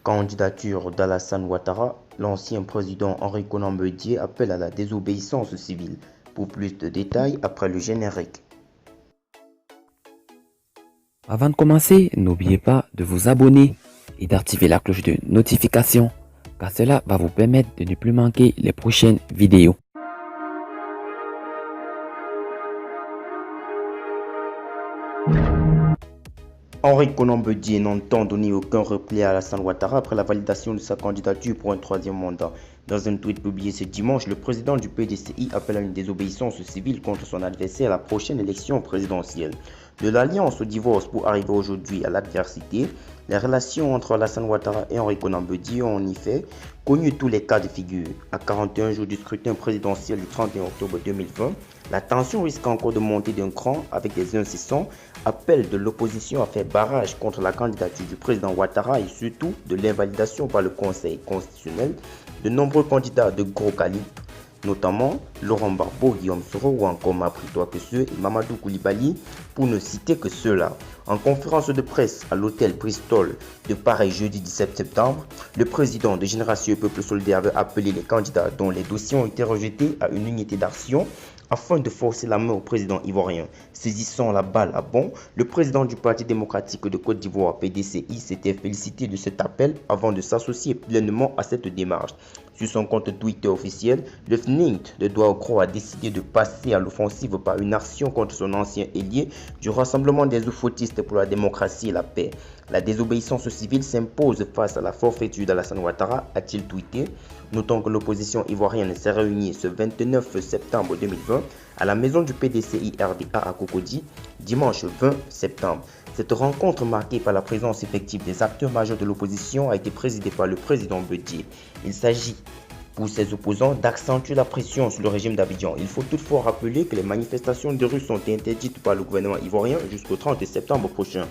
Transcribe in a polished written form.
Candidature d'Alassane Ouattara, l'ancien président Henri Konan Bédié appelle à la désobéissance civile. Pour plus de détails, après le générique. Avant de commencer, n'oubliez pas de vous abonner et d'activer la cloche de notification, car cela va vous permettre de ne plus manquer les prochaines vidéos. Henri Konan Bédié n'entend donner aucun repli à Alassane Ouattara après la validation de sa candidature pour un troisième mandat. Dans un tweet publié ce dimanche, le président du PDCI appelle à une désobéissance civile contre son adversaire à la prochaine élection présidentielle. De l'alliance au divorce pour arriver aujourd'hui à l'adversité, les relations entre Alassane Ouattara et Henri Konan Bédié ont en effet connu tous les cas de figure. À 41 jours du scrutin présidentiel du 31 octobre 2020, la tension risque encore de monter d'un cran avec des incessants appels de l'opposition à faire barrage contre la candidature du président Ouattara et surtout de l'invalidation par le Conseil constitutionnel de nombreux candidats de gros calibre, notamment Laurent Gbagbo, Guillaume Soro ou encore Mapritoi Kesseux et Mamadou Koulibaly, pour ne citer que ceux-là. En conférence de presse à l'hôtel Bristol de Paris jeudi 17 septembre, le président de Génération Peuple Solidaire avait appelé les candidats dont les dossiers ont été rejetés à une unité d'action afin de forcer la main au président ivoirien. Saisissant la balle à bon, le président du Parti démocratique de Côte d'Ivoire, PDCI, s'était félicité de cet appel avant de s'associer pleinement à cette démarche. Sur son compte Twitter officiel, le FNINT de Douaoukro a décidé de passer à l'offensive par une action contre son ancien ailier du Rassemblement des Oufoutistes pour la démocratie et la paix. La désobéissance civile s'impose face à la forfaiture d'Alassane Ouattara, a-t-il tweeté. Notons que l'opposition ivoirienne s'est réunie ce 29 septembre 2020 à la maison du PDCI RDA à Cocody, dimanche 20 septembre. Cette rencontre marquée par la présence effective des acteurs majeurs de l'opposition a été présidée par le président Bédié. Il s'agit pour ses opposants d'accentuer la pression sur le régime d'Abidjan. Il faut toutefois rappeler que les manifestations de rue sont interdites par le gouvernement ivoirien jusqu'au 30 septembre prochain.